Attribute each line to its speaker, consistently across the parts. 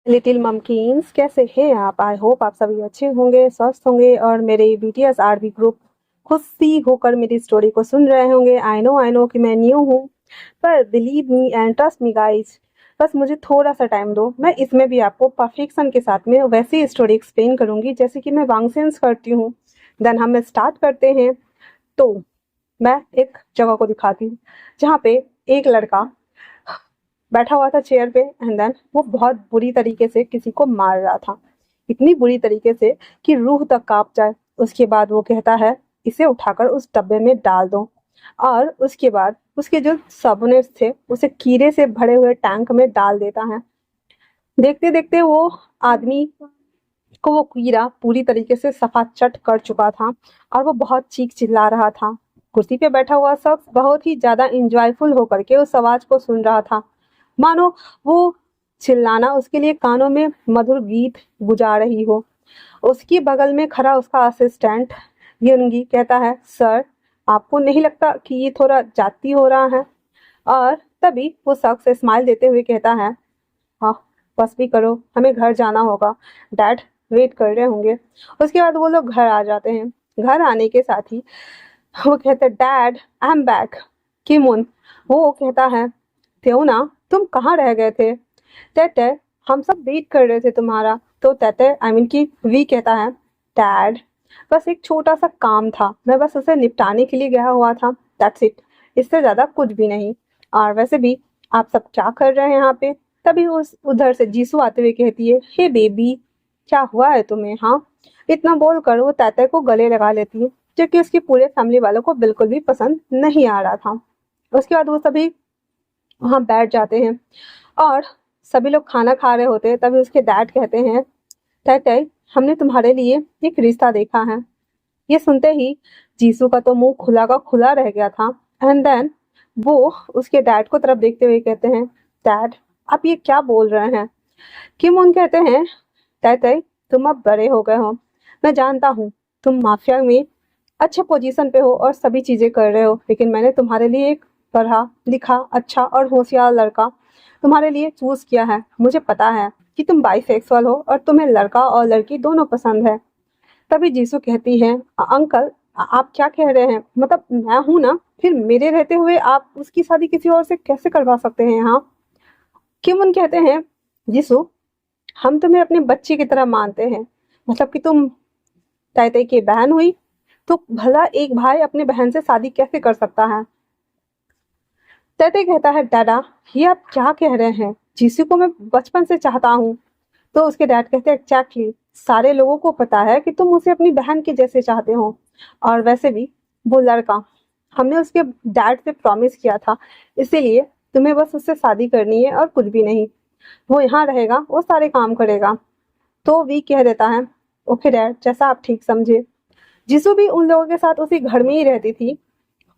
Speaker 1: Little ममकीन्स, कैसे हैं आप? आई होप आप सभी अच्छे होंगे, स्वस्थ होंगे और मेरे बीटीएस आरबी ग्रुप खुशी होकर मेरी स्टोरी को सुन रहे होंगे। आई नो कि मैं न्यू हूँ, पर believe me and trust me guys, बस मुझे थोड़ा सा टाइम दो। मैं इसमें भी आपको परफेक्शन के साथ में वैसी स्टोरी एक्सप्लेन करूँगी जैसे कि मैं वांगसेंस करती हूँ। देन हम स्टार्ट करते हैं। तो मैं एक जगह को दिखाती हूँ जहाँ पे एक लड़का बैठा हुआ था चेयर पे, एंड देन वो बहुत बुरी तरीके से किसी को मार रहा था, इतनी बुरी तरीके से कि रूह तक कांप जाए। उसके बाद वो कहता है इसे उठाकर उस डब्बे में डाल दो, और उसके बाद उसके जो सबनेट्स थे उसे कीड़े से भरे हुए टैंक में डाल देता है। देखते देखते वो आदमी को वो कीड़ा पूरी तरीके से सफाचट कर चुका था और वो बहुत चीख चिल्ला रहा था। कुर्सी पे बैठा हुआ शख्स बहुत ही ज्यादा इंजॉयफुल होकर के उस आवाज को सुन रहा था, मानो वो चिल्लाना उसके लिए कानों में मधुर गीत गुजा रही हो। उसकी बगल में खड़ा उसका असिस्टेंट यंगी कहता है, सर आपको नहीं लगता कि ये थोड़ा जाती हो रहा है? और तभी वो शख्स स्माइल देते हुए कहता है, हाँ बस भी करो, हमें घर जाना होगा, डैड वेट कर रहे होंगे। उसके बाद वो लोग घर आ जाते हैं। घर आने के साथ ही वो कहते हैं, डैड आई एम बैक। किमुन वो कहता है, त्योना तुम कहाँ रह गए थे? तेते हम सब वेट कर रहे थे तुम्हारा। तो तेते आई मीन की वी कहता है, डैड बस एक छोटा सा काम था, मैं बस उसे निपटाने के लिए गया हुआ था, दैट्स इट, इससे ज्यादा कुछ भी नहीं। और वैसे भी आप सब क्या कर रहे हैं यहाँ पे? तभी उस उधर से जीसू आते हुए कहती है, हे बेबी क्या हुआ है तुम्हें? हाँ, इतना बोलकर वो तेते को गले लगा लेती है, जो कि उसकी पूरे फैमिली वालों को बिल्कुल भी पसंद नहीं आ रहा था। उसके बाद वो सभी वहाँ बैठ जाते हैं और सभी लोग खाना खा रहे होते हैं। तभी उसके डैड कहते हैं, तय तय हमने तुम्हारे लिए एक रिश्ता देखा है। ये सुनते ही जीसू का तो मुंह खुला का खुला रह गया था। एंड देन वो उसके डैड को तरफ देखते हुए कहते हैं, डैड आप ये क्या बोल रहे हैं? किम उन कहते हैं, तय तय तुम अब बड़े हो गए हो, मैं जानता हूँ तुम माफिया में अच्छे पोजीशन पे हो और सभी चीजें कर रहे हो, लेकिन मैंने तुम्हारे लिए एक पढ़ा लिखा अच्छा और होशियार लड़का तुम्हारे लिए चूज किया है। मुझे पता है कि तुम बाइसेक्सुअल हो और तुम्हें लड़का और लड़की दोनों पसंद है। तभी जीसू कहती है, अंकल आप क्या कह रहे हैं? मतलब मैं हूं ना, फिर मेरे रहते हुए आप उसकी शादी किसी और से कैसे करवा सकते हैं? हाँ, किमुन कहते हैं, जीसू हम तुम्हें अपने बच्चे की तरह मानते हैं, मतलब कि तुम ताई की बहन हुई, तो भला एक भाई अपने बहन से शादी कैसे कर सकता है? तैते कहता है, दादा ये आप क्या कह रहे हैं? जीसू को मैं बचपन से चाहता हूँ। तो उसके डैड कहते हैं, एग्जैक्टली सारे लोगों को पता है कि तुम उसे अपनी बहन के जैसे चाहते हो, और वैसे भी वो लड़का हमने उसके डैड से प्रॉमिस किया था, इसीलिए तुम्हें बस उससे शादी करनी है और कुछ भी नहीं। वो यहाँ रहेगा, वो सारे काम करेगा। तो वी कह देता है, ओके डैड जैसा आप ठीक समझे। जिसू भी उन लोगों के साथ उसी घर में ही रहती थी।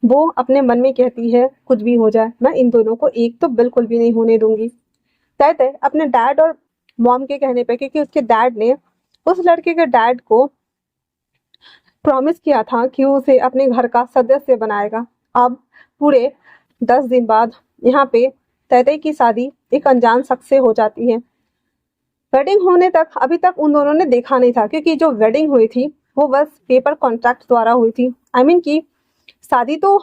Speaker 1: वो अपने मन में कहती है, कुछ भी हो जाए मैं इन दोनों को एक तो बिल्कुल भी नहीं होने दूंगी। तय तय अपने डैड और मॉम के कहने पे, क्योंकि उसके डैड ने उस लड़के के डैड को प्रॉमिस किया था कि वो उसे अपने घर का सदस्य बनाएगा। अब पूरे 10 दिन बाद यहाँ पे तैतई की शादी एक अनजान शख्स से हो जाती है। वेडिंग होने तक अभी तक उन दोनों ने देखा नहीं था, क्योंकि जो वेडिंग हुई थी वो बस पेपर कॉन्ट्रैक्ट द्वारा हुई थी। आई मीन की शादी तो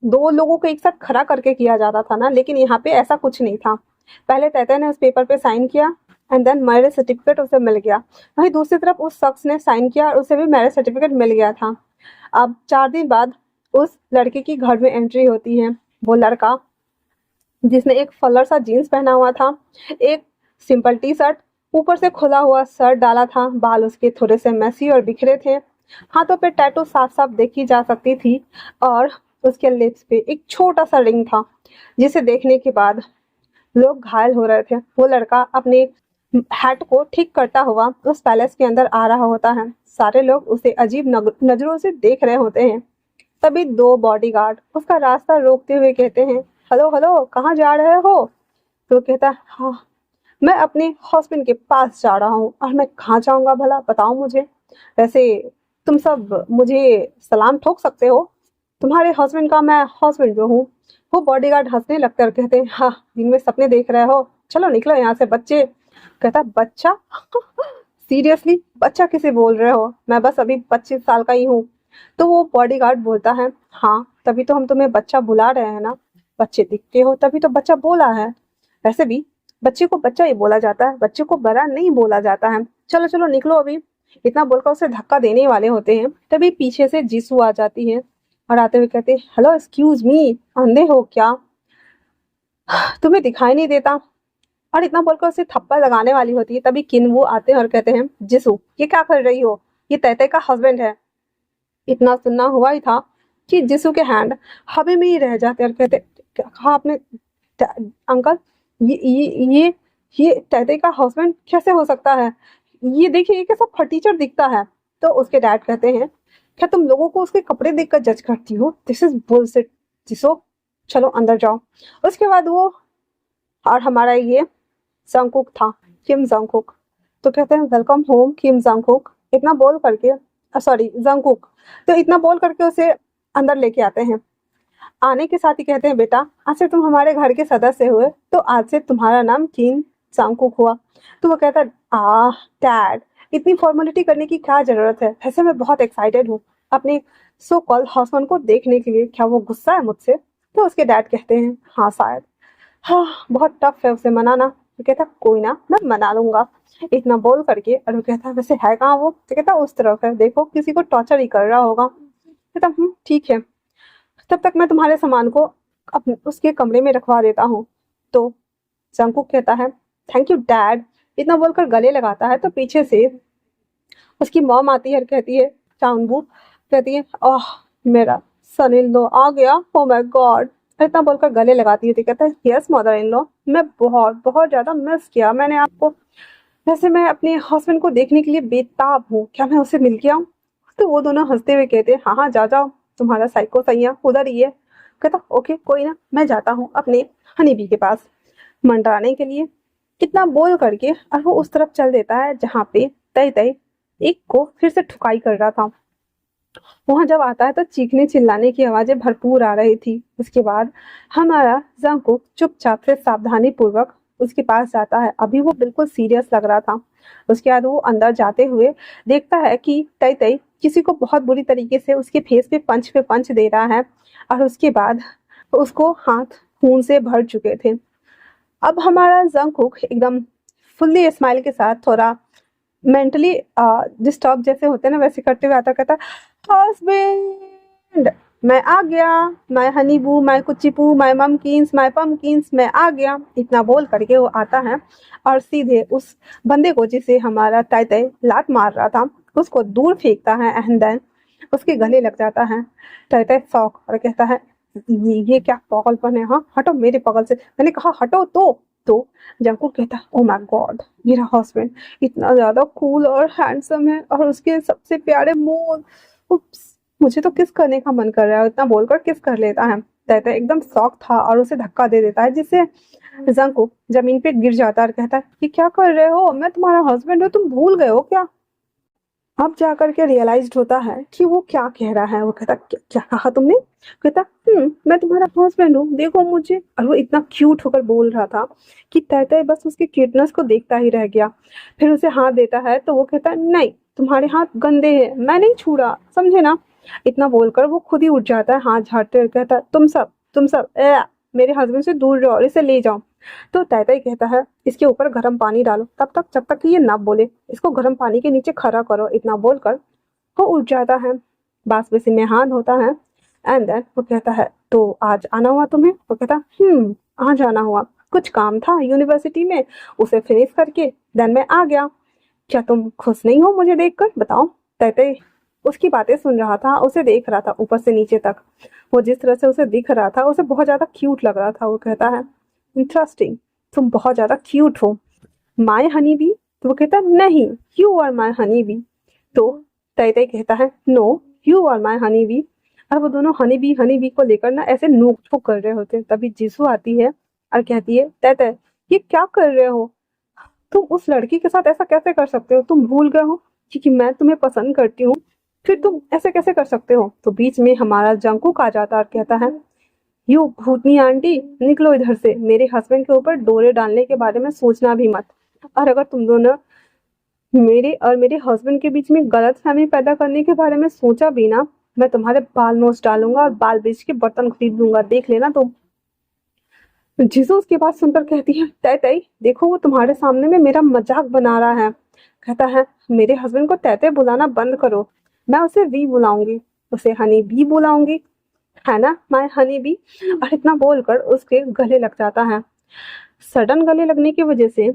Speaker 1: दो लोगों को एक साथ खड़ा करके किया जाता था ना, लेकिन यहाँ पे ऐसा कुछ नहीं था। पहले तैतय ने उस पेपर पे साइन किया, एंड देन मैरिज सर्टिफिकेट उसे मिल गया। वहीं दूसरी तरफ उस शख्स ने साइन किया और उसे भी मैरिज सर्टिफिकेट मिल गया था। अब 4 दिन बाद उस लड़के की घर में एंट्री होती है। वो लड़का जिसने एक फलर सा जीन्स पहना हुआ था, एक सिंपल टी शर्ट, ऊपर से खुला हुआ शर्ट डाला था, बाल उसके थोड़े से मैसी और बिखरे थे, हाथों पे टैटू साफ साफ देखी जा सकती थी, और उसके लिप्स पे एक छोटा सा रिंग था जिसे देखने के बाद लोग घायल हो रहे थे। वो लड़का अपने हैट को ठीक करता हुआ उस पैलेस के अंदर आ रहा होता है। सारे लोग उसे अजीब नजरों से देख रहे होते हैं। तभी 2 बॉडीगार्ड उसका रास्ता रोकते हुए कहते हैं, हेलो हेलो कहाँ जा रहे हो? तो कहता है, हाँ मैं अपने हस्बैंड के पास जा रहा हूँ। और मैं कहाँ जाऊँगा भला, बताओ मुझे। वैसे तुम सब मुझे सलाम ठोक सकते हो, तुम्हारे हस्बैंड का मैं हस्बैंड जो हूँ। वो बॉडीगार्ड हंसने लगते और कहते हैं, हाँ दिन में सपने देख रहे हो, चलो निकलो यहाँ से बच्चे, कहता बच्चा सीरियसली बच्चा किसे बोल रहे हो, मैं बस अभी 25 साल का ही हूँ। तो वो बॉडीगार्ड बोलता है हाँ तभी तो हम तुम्हें बच्चा बुला रहे हैं ना, बच्चे दिखते हो तभी तो बच्चा बोला है। वैसे भी बच्चे को बच्चा ही बोला जाता है, बच्चे को बड़ा नहीं बोला जाता है। चलो चलो निकलो अभी। इतना बोलकर उसे धक्का देने वाले होते हैं, तभी पीछे से जीसू आ जाती है और आते हुए कहते हेलो एक्सक्यूज मी, अंधे हो क्या, तुम्हें दिखाई नहीं देता। और इतना बोलकर उसे थप्पड़ लगाने वाली होती है, तभी किनवू आते हैं और कहते हैं जिसू ये क्या कर रही हो, ये तैते का हस्बैंड है। इतना सुनना हुआ ही था कि जिसू के हैंड हवा में ही रह जाते और कहते क्या कहा आपने अंकल, ये तैते का हस्बैंड कैसे हो सकता है, ये देखिए ये कैसा फटीचर दिखता है। तो उसके डैड कहते हैं क्या तुम लोगों को उसके कपड़े देखकर जज करती हो, दिस इज बुलशिट जिसो, चलो अंदर जाओ। उसके बाद वो और हमारा ये जंगकुक था, किम जंगकुक। तो कहते हैं वेलकम होम किम जंगकुक, इतना बोल करके सॉरी जंगकुक। तो इतना बोल करके उसे अंदर लेके आते हैं। आने के साथ ही कहते हैं बेटा आज से तुम हमारे घर के सदस्य हुए, तो आज से तुम्हारा नाम किम जंगकुक हुआ। तो वो कहता है डैड इतनी फॉर्मेलिटी करने की क्या जरूरत है, वैसे मैं बहुत एक्साइटेड हूँ अपने सो कॉल्ड हस्बैंड को देखने के लिए, क्या वो गुस्सा है मुझसे। तो उसके डैड कहते हैं हाँ शायद, हाँ बहुत टफ है उसे मनाना। तो कहता कोई ना मैं मना लूंगा, इतना बोल करके। और वो कहता वैसे है कहाँ वो, तो कहता उस तरफ है, देखो किसी को टॉर्चर ही कर रहा होगा। कहता ठीक है, तब तक मैं तुम्हारे सामान को उसके कमरे में रखवा देता हूँ। तो जंगकुक कहता है थैंक यू डैड, इतना बोलकर गले लगाता है। तो पीछे से उसकी मॉम आती है और कहती है चांगबू, कहती है ओह मेरा सन इन लॉ आ गया, ओ माय गॉड। इतना बोलकर गले लगाती है। तो कहता है यस मदर इन लॉ, मैं बहुत बहुत ज्यादा मिस किया मैंने आपको, वैसे मैं अपने हस्बैंड को देखने के लिए बेताब हूँ, क्या मैं उसे मिल के आऊँ। तो वो दोनों हंसते हुए कहते हैं हाँ हाँ जा जाओ, तुम्हारा साइको सैया उधर ही है। कहता ओके कोई ना मैं जाता हूँ अपने हनीबी के पास मंडराने के लिए। कितना बोल करके और वो उस तरफ चल देता है जहाँ पे तय तय एक को फिर से ठुकाई कर रहा था। वहां जब आता है तो चीखने चिल्लाने की आवाजें भरपूर आ रही थी। उसके बाद हमारा जंगकुक चुपचाप से सावधानी पूर्वक उसके पास जाता है, अभी वो बिल्कुल सीरियस लग रहा था। उसके बाद वो अंदर जाते हुए देखता है कि तय तय किसी को बहुत बुरी तरीके से उसके फेस पे पंच दे रहा है और उसके बाद उसको हाथ खून से भर चुके थे। अब हमारा जंगकुक एकदम फुल्ली स्माइल के साथ थोड़ा मेंटली डिस्टर्ब जैसे होते हैं ना, वैसे करते हुए आता कहता हस्बैंड मैं आ गया, माय हनी बू माय कुचिपू माय ममकिंस माय पम्पकिंस मैं आ गया। इतना बोल करके वो आता है और सीधे उस बंदे को जिसे हमारा तय तय लात मार रहा था उसको दूर फेंकता है एंड देन उसके गले लग जाता है। तय तय शौक और कहता है ये क्या पागलपन है, हाँ हटो मेरे बगल से, मैंने कहा हटो। तो जंगकुक कहता ओ माय गॉड मेरा हस्बैंड इतना ज्यादा कूल और हैंडसम है और उसके सबसे प्यारे मोल, उप्स मुझे तो किस करने का मन कर रहा है। इतना बोलकर किस कर लेता है। तैता एकदम शौक था और उसे धक्का दे देता है जिससे जंगकुक जमीन पे गिर जाता है और कहता है कि क्या कर रहे हो, मैं तुम्हारा हस्बैंड हूँ, तुम भूल गए हो क्या। अब जाकर के रियलाइज होता है कि वो क्या कह रहा है। वो कहता क्या कहा तुमने, कहता मैं तुम्हारा हस्बैंड हूँ देखो मुझे। और वो इतना क्यूट होकर बोल रहा था कि तय बस उसके क्यूटनेस को देखता ही रह गया। फिर उसे हाथ देता है तो वो कहता है नहीं तुम्हारे हाथ गंदे हैं, मैं नहीं छू रहा समझे ना। इतना बोलकर वो खुद ही उठ जाता है हाथ झाड़ते हुए, कहता है तुम सब मेरे हस्बैंड से दूर रहो और इसे ले जाओ। तो तैताई कहता है इसके ऊपर गर्म पानी डालो तब तक जब तक कि ये ना बोले, इसको गर्म पानी के नीचे खड़ा करो। इतना बोलकर वो उठ जाता है, बास बेसिन में हाथ धोता है एंड देन वो कहता है तो आज आना हुआ तुम्हें। वो कहता आज आना हुआ, कुछ काम था यूनिवर्सिटी में उसे फिनिश करके देन मैं आ गया। क्या तुम खुश नहीं हो मुझे देखकर, बताओ। तैताई उसकी बातें सुन रहा था, उसे देख रहा था ऊपर से नीचे तक। वो जिस तरह से उसे दिख रहा था उसे बहुत ज्यादा क्यूट लग रहा था। वो कहता है इंटरेस्टिंग, तुम बहुत ज्यादा क्यूट हो माय हनी बी। तो वो कहता नहीं you are my honey bee. तो तय कहता है no you are my honey bee. और वो दोनों हनी बी को लेकर ना ऐसे नोक झोंक कर रहे होते हैं। तभी जीसू आती है और कहती है तय ये क्या कर रहे हो, तुम उस लड़की के साथ ऐसा कैसे कर सकते हो, तुम भूल गए हो क्योंकि मैं तुम्हें पसंद करती हूँ, फिर तुम ऐसे कैसे कर सकते हो। तो बीच में हमारा जंगकुक आ जाता और कहता है यू भूतनी आंटी निकलो इधर से, मेरे हस्बैंड के ऊपर डोरे डालने के बारे में सोचना भी मत। और अगर तुम दोनों मेरे और मेरे हस्बैंड के बीच में गलतफहमी पैदा करने के बारे में सोचा भी ना, मैं तुम्हारे बाल नोच डालूंगा और बाल बेच के बर्तन खरीद लूंगा, देख लेना तुम। जीसू उसकी बात सुनकर कहती है, तय तय देखो, वो तुम्हारे सामने में मेरा मजाक बना रहा है। कहता है, मेरे हस्बैंड को तय तय बुलाना बंद करो, मैं उसे वी बुलाऊंगी, उसे हनी बी बुलाऊंगी, है ना माय हनी बी। और इतना बोलकर उसके गले लग जाता है। सडन गले लगने की वजह से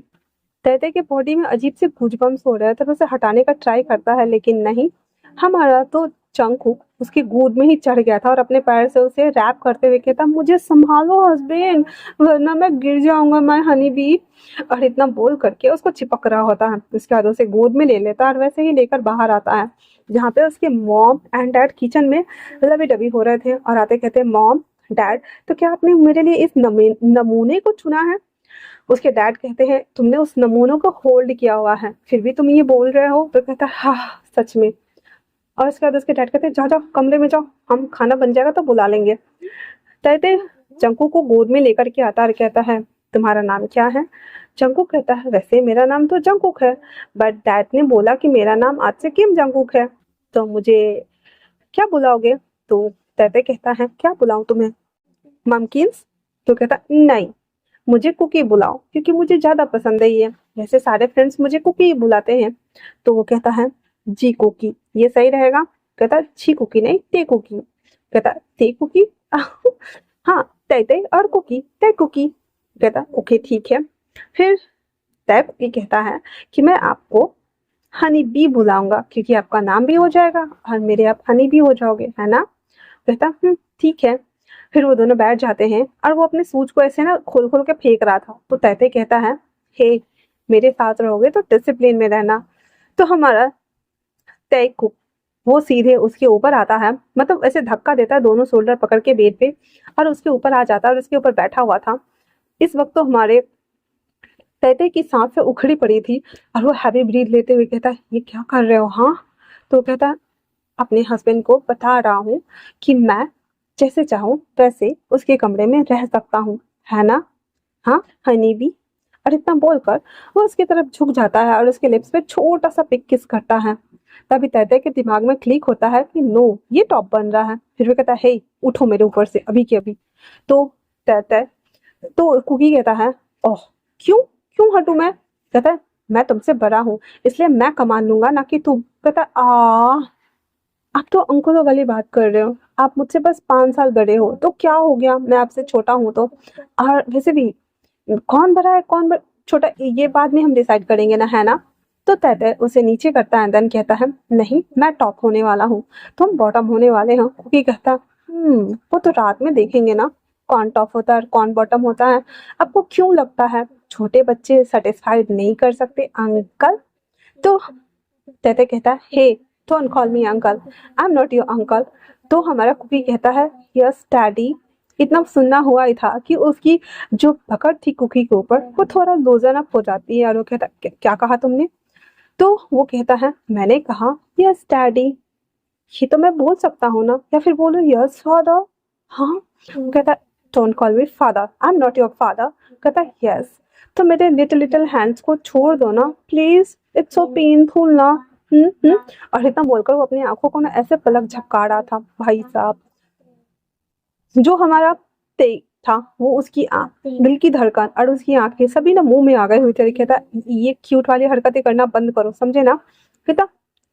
Speaker 1: तैते के बॉडी में अजीब से गूजबम्स हो रहे हैं, तो उसे हटाने का ट्राई करता है, लेकिन नहीं। हमारा तो चंकू उसकी गोद में ही चढ़ गया था और अपने पैर से उसे रैप करते हुए कहता, मुझे संभालो हस्बैंड, वरना मैं गिर जाऊंगा मैं हनी बी। और इतना बोल करके उसको चिपक रहा होता है। उसके बाद उसे गोद में ले लेता है और वैसे ही लेकर बाहर आता है, जहाँ पे उसके मॉम एंड डैड किचन में लबी डबी हो रहे थे। और आते कहते, मॉम डैड, तो क्या आपने मेरे लिए इस नमूने को चुना है? उसके डैड कहते हैं, तुमने उस नमूनों को होल्ड किया हुआ है, फिर भी तुम ये बोल रहे हो? तो कहता है, हाँ सच में। और उसके बाद उसके डैड कहते हैं, जाओ जाओ कमरे में जाओ, हम खाना बन जाएगा तो बुला लेंगे। कहते चंकू को गोद में लेकर के आता और कहता है, तुम्हारा नाम क्या है? जंकुक कहता है, वैसे मेरा नाम तो जंकुक है, बट डैड ने बोला कि मेरा नाम आज से किम जंकुक है, तो मुझे क्या बुलाओगे? तो तैते कहता है, क्या बुलाऊं तुम्हें, ममकिंस? तो कहता, नहीं, मुझे कुकी बुलाओ, क्योंकि मुझे ज्यादा पसंद है ये, वैसे सारे फ्रेंड्स मुझे कुकी ही बुलाते हैं। तो वो कहता है, जी कुकी ये सही रहेगा? कहता, जी कुकी नहीं, ते कुकी। कहता, ते कुकी? हाँ, तय तय और कुकी, तय कुकी। कहता, ओके ठीक है। फिर तय कुकी कहता है कि मैं आपको हनी बी बुलाऊंगा, क्योंकि आपका नाम भी हो जाएगा और मेरे आप हनी बी हो जाओगे, है ना? कहता, ठीक है। फिर वो दोनों बैठ जाते हैं और वो अपने सूज को ऐसे ना खोल खोल के फेंक रहा था, तो तैते कहता है, हे, मेरे साथ रहोगे तो डिसिप्लिन में रहना। तो हमारा तय को वो सीधे उसके ऊपर आता है, मतलब ऐसे धक्का देता है दोनों शोल्डर पकड़ के बेड पे, और उसके ऊपर आ जाता है और उसके ऊपर बैठा हुआ था। इस वक्त तो हमारे तैते की सांस से उखड़ी पड़ी थी और वो हैवी ब्रीथ लेते हुए कहता है, ये क्या कर रहे हो? हाँ। तो कहता है, अपने हस्बैंड को बता रहा हूँ कि मैं जैसे चाहूँ वैसे उसके कमरे में रह सकता हूँ, है ना? हाँ हनी बी। और इतना बोलकर वो उसकी तरफ झुक जाता है और उसके लिप्स पे छोटा सा पिक किस करता है। तभी तैते के दिमाग में क्लिक होता है कि नो, ये टॉप बन रहा है। फिर वो कहता है, हे उठो मेरे ऊपर से अभी के अभी। तो तैते तो कुकी कहता है, ओह क्यों, क्यों हटूं मैं? कहता है, मैं तुमसे बड़ा हूँ, इसलिए मैं कमान लूंगा, ना कि तुम। कहता, आ आप तो अंकुरों वाली बात कर रहे हो, आप मुझसे बस 5 साल बड़े हो, तो क्या हो गया, मैं आपसे छोटा हूँ तो। और वैसे भी कौन बड़ा है कौन छोटा, ये बाद में हम डिसाइड करेंगे ना, है ना? तो तैते उसे नीचे करता है, देन कहता है, नहीं मैं टॉप होने वाला हूँ, तुम बॉटम होने वाले हो। कुकी कहता, वो तो रात में देखेंगे ना, कौन टॉप होता है और कौन बॉटम होता है। आपको क्यों लगता है छोटे बच्चे सेटिस्फाइड नहीं कर सकते अंकल? तो तैते कहता है, hey don't call me uncle, I am not your uncle. तो हमारा कुकी कहता है, यस डैडी। इतना सुनना हुआ ही था कि उसकी जो पकड़ थी कुकी के ऊपर वो थोड़ा लूजन अप हो जाती है, और वो कहता, क्या कहा तुमने? तो वो कहता है, मैंने कहा यस डैडी, ये तो मैं बोल सकता हूँ ना, या फिर बोलो यस फादर। हाँ। कहता, don't call me father, I am not your father. कहता, यस। तो मेरे लिटिल लिटिल हैंड्स को छोड़ दो ना प्लीज, इट्स सो पेनफुल ना। हम्म। और इतना बोलकर वो अपनी आंखों को ना ऐसे पलक झपका रहा था, भाई साहब। जो हमारा ते था वो उसकी आंख, दिल की धड़कन और उसकी आंखें सभी ना मुंह में आ गए हुए थे। कहता, ये क्यूट वाली हरकतें करना बंद करो, समझे ना? कहता,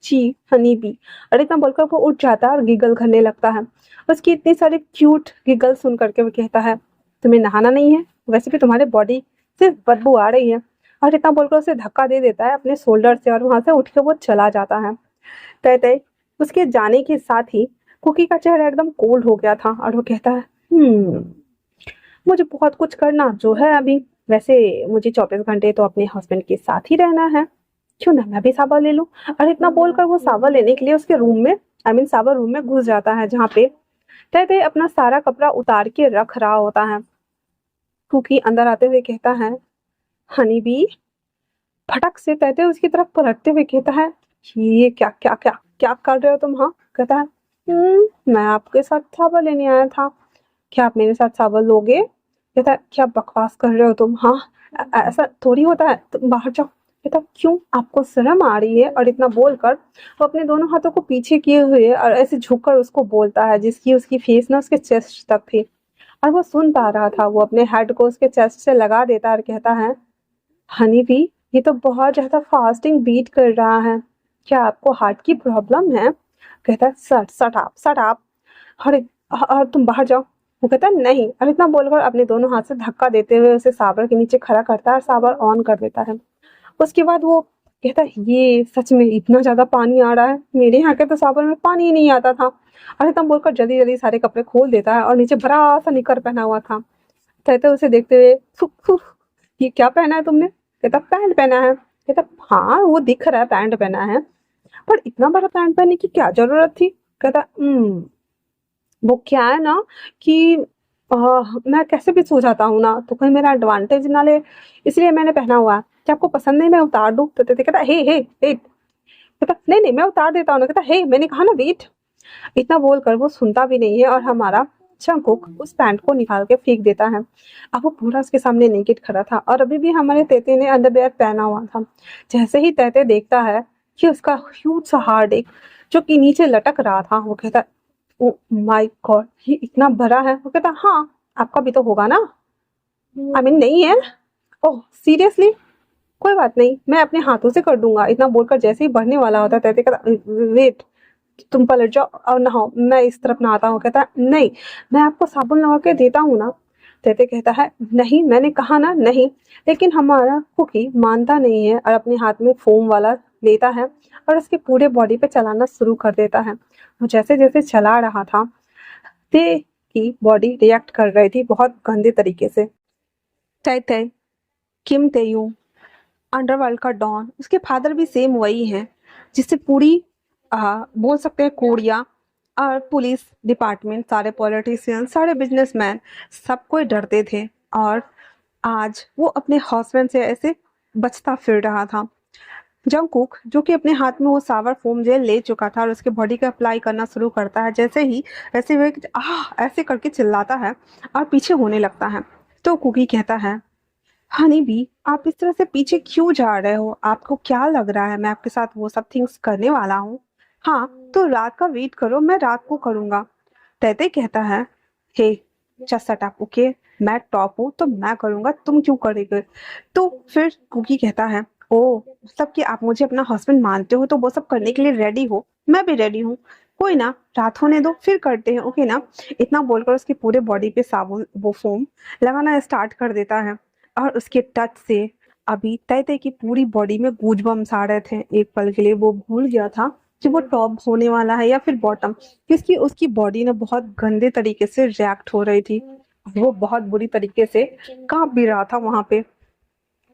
Speaker 1: जी हनी बी। और इतना बोलकर वो उठ जाता है और गिगल करने लगता है। उसकी इतनी सारी क्यूट गिगल सुन करके वो कहता है, तुम्हें नहाना नहीं है? वैसे भी तुम्हारे बॉडी से बदबू आ रही है। और इतना बोलकर उसे धक्का दे देता है अपने शोल्डर से और वहां से उठ के वो चला जाता है। तय तय उसके जाने के साथ ही कुकी का चेहरा एकदम कोल्ड हो गया था और वो कहता है, मुझे बहुत कुछ करना जो है अभी, वैसे मुझे 24 घंटे तो अपने हस्बैंड के साथ ही रहना है, क्यों ना मैं भी सावा ले लूं। और इतना बोलकर वो सावा लेने के लिए उसके रूम में, आई मीन सावा रूम में घुस जाता है, जहाँ पे तय तय अपना सारा कपड़ा उतार के रख रहा होता है। कुकी अंदर आते हुए कहता है, हनी बी। फटक से तय तय उसकी तरफ पलटते हुए कहता है, ये क्या क्या क्या क्या कर रहे हो तुम? हाँ। कहता है, मैं आपके साथ सावा लेने आया था, क्या आप मेरे साथ सावा लोगे? कहता है क्या बकवास कर रहे हो तुम, हाँ ऐसा थोड़ी होता है, तुम बाहर जाओ। कहता क्यों, आपको शर्म आ रही है? और इतना बोलकर वो अपने दोनों हाथों को पीछे किए हुए और ऐसे झुककर उसको बोलता है, जिसकी उसकी फेस ना उसके चेस्ट तक थी और वो सुन पा रहा था। वो अपने हेड को उसके चेस्ट से लगा देता है और कहता है, हनी बी, ये तो बहुत ज्यादा फास्टिंग बीट कर रहा है, क्या आपको हार्ट की प्रॉब्लम है? कहता है सट सट आप, और तुम बाहर जाओ। वो कहता है नहीं, और इतना बोलकर अपने दोनों हाथ से धक्का देते हुए उसे साबर के नीचे खड़ा करता है और साबर ऑन कर देता है। उसके बाद वो कहता है ये सच में इतना ज्यादा पानी आ रहा है, मेरे यहाँ के तो साबर में पानी ही नहीं आता था। और इतना बोलकर जल्दी जल्दी सारे कपड़े खोल देता है और नीचे बड़ा सा निकर पहना हुआ था। कहते उसे देखते हुए, फुक फुक, ये क्या पहना है तुमने? कहता पैंट पहना है। कहता हाँ वो दिख रहा है पैंट पहना है, पर इतना बड़ा पैंट पहनने की क्या जरूरत थी? कहता वो क्या है ना कि मैं कैसे भी सो जाता हूँ ना, तो कहीं मेरा एडवांटेज ना ले, इसलिए मैंने पहना हुआ है। क्या आपको पसंद नहीं मैं उतार दूँ? तो कहता हे वेट। कहता नहीं नहीं मैं उतार देता हूँ ना। कहता हे मैंने कहा ना वेट। इतना बोलकर वो सुनता भी नहीं है और हमारा जंगकुक उस पैंट को निकाल के फेंक देता है। अब वो पूरा उसके सामने नेकेड खड़ा था और अभी भी हमारे तैते ने अंडरवेयर पहना हुआ था। जैसे ही तैते देखता है कि उसका ह्यूज सा हार्ड एक जो कि नीचे लटक रहा था, वो कहता ओ माय गॉड, ये इतना बड़ा है? वो कहता हाँ आपका भी तो होगा ना, आई मीन नहीं है? ओह सीरियसली, कोई बात नहीं मैं अपने हाथों से कर दूंगा। इतना बोलकर जैसे ही बढ़ने वाला होता है तैते कहता वेट, तुम पलट जाओ और नहाओ, मैं इस तरफ नहाता हूँ। कहता है नहीं मैं आपको साबुन लगा के देता हूँ ना। तैते कहता है नहीं मैंने कहा ना नहीं। लेकिन हमारा कुकी मानता नहीं है और अपने हाथ में फोम वाला लेता है और उसके पूरे बॉडी पे चलाना शुरू कर देता है। वो जैसे जैसे चला रहा था ते की बॉडी रिएक्ट कर रही थी बहुत गंदे तरीके से। तय तय किम तेयू, अंडरवर्ल्ड का डॉन, उसके फादर भी सेम वही हैं जिससे पूरी बोल सकते हैं कोरिया और पुलिस डिपार्टमेंट, सारे पॉलिटिशियन, सारे बिजनेसमैन सब कोई डरते थे। और आज वो अपने हस्बैंड से ऐसे बचता फिर रहा था। जंगकुक जो कि अपने हाथ में वो सावर फोम जेल ले चुका था और उसके बॉडी का अप्लाई करना शुरू करता है, जैसे ही ऐसे हुए ऐसे करके चिल्लाता है और पीछे होने लगता है। तो कुकी कहता है, हनी बी आप इस तरह से पीछे क्यों जा रहे हो? आपको क्या लग रहा है मैं आपके साथ वो सब थिंग्स करने वाला हूँ? हाँ तो रात का वेट करो, मैं रात को करूँगा। तैते कहता है, हे चसट आप, ओके मैं टॉप हूँ तो मैं करूँगा, तुम क्यों करेंगे? तो फिर कुकी कहता है, ओ मतलब कि आप मुझे अपना हस्बैंड मानते हो तो वो सब करने के लिए रेडी हो, मैं भी रेडी हूँ। कोई ना, रात होने दो फिर करते हैं, ओके ना? इतना बोलकर उसकी पूरे बॉडी पे साबुन वो फोम लगाना स्टार्ट कर देता है और उसके टच से अभी तय तय की पूरी बॉडी में गूजबम्स आ रहे थे। एक पल के लिए वो भूल गया था कि वो टॉप होने वाला है या फिर बॉटम, क्योंकि उसकी बॉडी ना बहुत गंदे तरीके से रिएक्ट हो रही थी। वो बहुत बुरी तरीके से कांप भी रहा था वहां पे।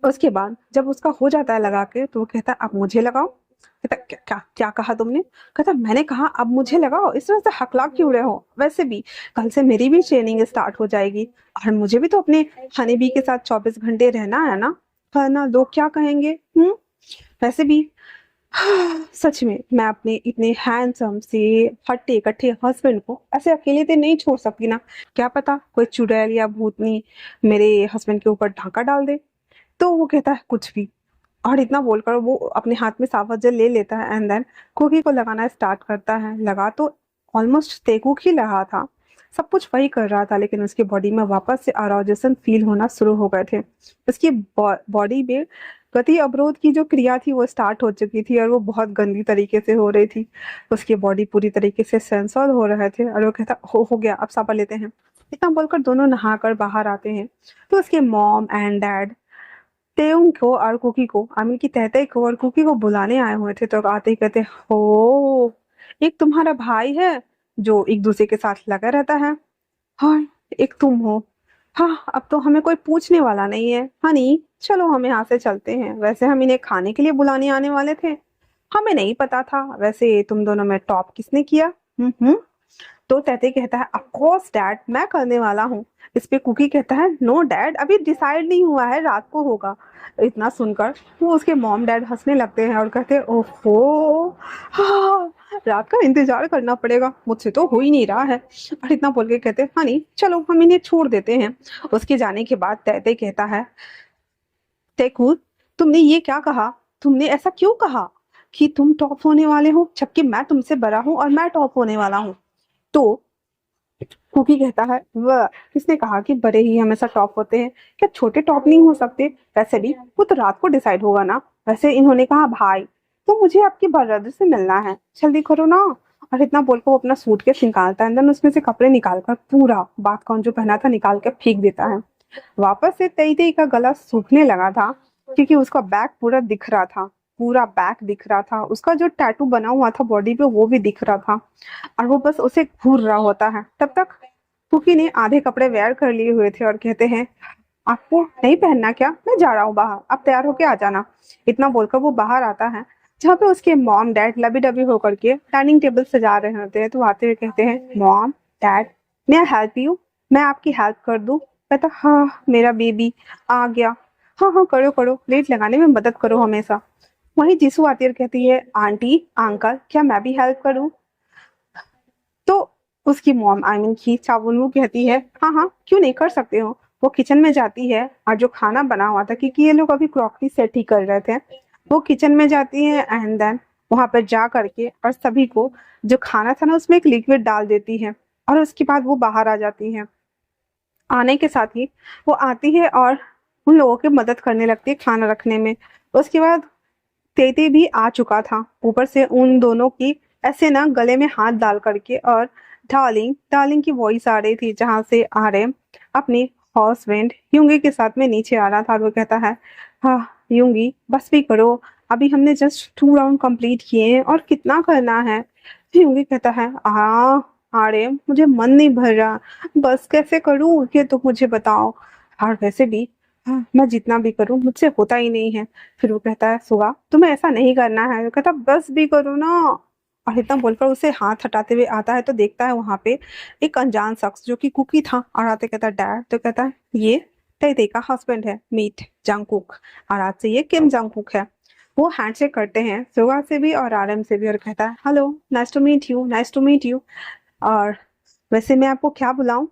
Speaker 1: उसके बाद जब उसका हो जाता है लगा के, तो वो कहता है अब मुझे लगाओ। कहता क्या क्या क्या कहा तुमने? कहता मैंने कहा अब मुझे लगाओ, इस तरह से हकला क्यों रहे हो? वैसे भी कल से मेरी भी ट्रेनिंग स्टार्ट हो जाएगी और मुझे भी तो अपने हनी बी के साथ 24 घंटे रहना है ना, वरना लोग क्या कहेंगे? वैसे भी सच में मैं अपने इतने हैंडसम से हट्टे कट्टे हस्बैंड को ऐसे अकेले तो नहीं छोड़ सकती ना, क्या पता कोई चुड़ैल या भूतनी मेरे हस्बैंड के ऊपर ढाका डाल दे। तो वो कहता है कुछ भी, और इतना बोलकर वो अपने हाथ में सावा जेल ले लेता है एंड देन कुकी को लगाना स्टार्ट करता है। लगा तो ऑलमोस्ट तेकुक ही रहा था, सब कुछ वही कर रहा था, लेकिन उसकी बॉडी में वापस से अराजन फील होना शुरू हो गए थे। उसकी बॉडी में गति अवरोध की जो क्रिया थी वो स्टार्ट हो चुकी थी और वो बहुत गंदी तरीके से हो रही थी। उसकी बॉडी पूरी तरीके से सेंसर हो रहे थे और वो कहता हो गया अब सापा लेते हैं। इतना बोलकर दोनों नहाकर बाहर आते हैं तो उसके मॉम एंड डैड तेउंग को और कुकी को, आमिर की तहते को और कुकी को बुलाने आए हुए थे। तो आते ही कहते हो, एक तुम्हारा भाई है जो एक दूसरे के साथ लगा रहता है, और एक तुम हो। हाँ अब तो हमें कोई पूछने वाला नहीं है हनी, चलो हम यहाँ से चलते हैं। वैसे हम इन्हें खाने के लिए बुलाने आने वाले थे, हमें नहीं पता था। वैसे तुम दोनों में टॉप किसने किया? हम्म। तो तैते कहता है ऑफ कोर्स डैड, मैं करने वाला हूँ। इस पे कुकी कहता है नो डैड, अभी डिसाइड नहीं हुआ है, रात को होगा। इतना सुनकर वो उसके मॉम डैड हंसने लगते हैं और कहते हैं ओहो, हाँ, रात का इंतजार करना पड़ेगा, मुझसे तो हो ही नहीं रहा है। और इतना बोल के कहते हैं हनी चलो हम इन्हें छोड़ देते हैं। उसके जाने के बाद तैते कहता है तेकू, तुमने ये क्या कहा? तुमने ऐसा क्यों कहा कि तुम टॉप होने वाले हो, जबकि मैं तुमसे बड़ा हूँ और मैं टॉप होने वाला हूँ? तो कुकी कहता है वह किसने कहा कि बड़े ही हमेशा टॉप होते हैं? क्या छोटे टॉप नहीं हो सकते? वैसे भी वो तो रात को डिसाइड होगा ना। वैसे इन्होंने कहा भाई, तो मुझे आपके ब्रदर से मिलना है, जल्दी करो ना। और इतना बोलकर वो अपना सूटकेस निकालता है, देन उसमें से कपड़े निकालकर पूरा बात कौन जो पहना था निकाल के फेंक देता है। वापस से तई तई का गला सूखने लगा था, क्योंकि उसका बैक पूरा दिख रहा था, पूरा बैक दिख रहा था, उसका जो टैटू बना हुआ था बॉडी पे वो भी दिख रहा था। और वो बस उसे घूर रहा होता है। तब तक कुकी ने आधे कपड़े वेयर कर लिए हुए थे और कहते हैं आपको नहीं पहनना क्या? मैं जा रहा हूँ बाहर, आप तैयार होके आ जाना। इतना बोलकर वो बाहर आता है, जहाँ पे उसके मॉम डैड लबी डबी होकर के डाइनिंग टेबल सजा रहे होते हैं। तो आते हुए कहते हैं मॉम डैड, मैं हेल्प यू, मैं आपकी हेल्प कर दूं? कहता हाँ मेरा बेबी आ गया, हाँ हाँ करो करो, प्लेट लगाने में मदद करो हमेशा। वहीं जीसू आती है और कहती है आंटी अंकल क्या मैं भी हेल्प करूं? तो उसकी मॉम आई मीन की चावुन वो कहती है हाँ हाँ क्यों नहीं, कर सकते हो। वो किचन में जाती है और जो खाना बना हुआ था, क्योंकि ये लोग अभी क्रॉकरी सेट ही कर रहे थे, वो किचन में जाती है एंड देन वहां पर जा करके और सभी को जो खाना था ना उसमें एक लिक्विड डाल देती है। और उसके बाद वो बाहर आ जाती है। आने के साथ ही वो आती है और उन लोगों की मदद करने लगती है खाना रखने में। उसके बाद तेती भी आ चुका था, ऊपर से उन दोनों की ऐसे ना गले में हाथ डाल करके, और डार्लिंग डार्लिंग की वॉइस आ रही थी जहां से आ रहे अपनी हस्बैंड यूंगी के साथ में नीचे आ रहा था। और वो कहता है हाँ यूंगी बस भी करो, अभी हमने जस्ट 2 राउंड कंप्लीट किए हैं और कितना करना है? यूंगी कहता है अरे मुझे मन नहीं भर रहा, बस कैसे करूं ये तो मुझे बताओ। और वैसे भी हाँ, मैं जितना भी करूं मुझसे होता ही नहीं है। फिर वो कहता है सुगा तुम्हें ऐसा नहीं करना है। वो कहता बस भी करो ना। और इतना बोलकर उसे हाथ हटाते हुए आता है तो देखता है वहां पे एक अनजान शख्स जो कि कुकी था, और आते कहता है डैड। तो कहता है ये तेते का हस्बैंड है, मीट जंगकुक, और आज से ये किम जंगकुक है। वो हैंडशेक करते हैं सुगा से भी और आरएम से भी और कहता है hello nice to meet you, nice to meet you. और वैसे मैं आपको क्या बुलाऊं,